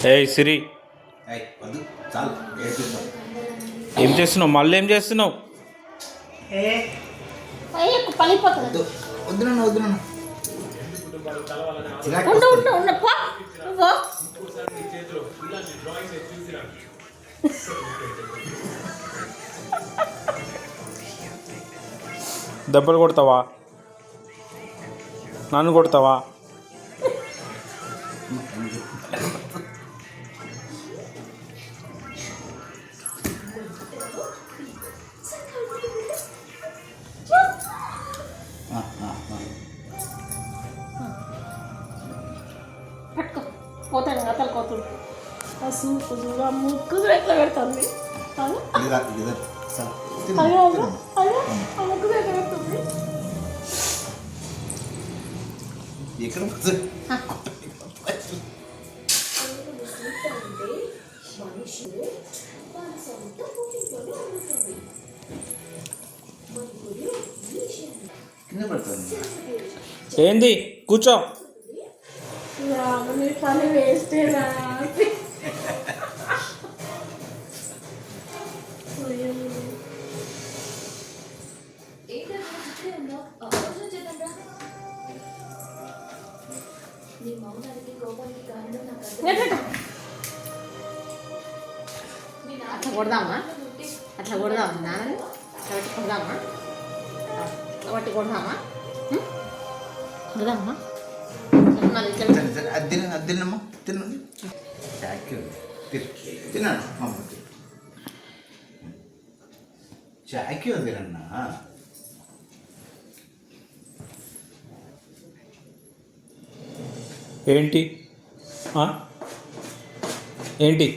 ఏయ్ సిరి, వద్దు చాలు ఏం చేస్తున్నావు? మళ్ళీ ఏం చేస్తున్నావు? వద్దు వద్దు నాన్న వద్దు నాన్న చిరాకు ఉండు వస్తుంది. ఉండు ఉండు పో నువ్వు దెబ్బలు కొడతావా? నన్ను కొడతావా? ఆ, ఆ, ఆ. పట్టుకో పోతాను అతలు కోతుడు ఆ సూపు చూడు ఆ ముక్కు ఎట్లా పెడుతుంది అది ఇదిరా, ఇదిరా. చాలు. తిను, అయ్యో తిను. అయ్యో ఆ ముక్కు ఎట్లా పెడుతుంది ఎక్కడ పోతుంది? కింద పడుతుంది. ఏంది? కూర్చో. రాముని పని వేస్టేనా అట్లా కొడదామా అట్లా కొడదామా నాన్న అట్లా కొడదామా అట్లా కొడదామా కొడదామా మళ్ళీ సరే సరే అది తిన అది తిన్నమ్మా తినండి చాకి ఉంది తిన్నాను అమ్మ చాకి ఉంది అన్న ఏంటి? ఏంటి?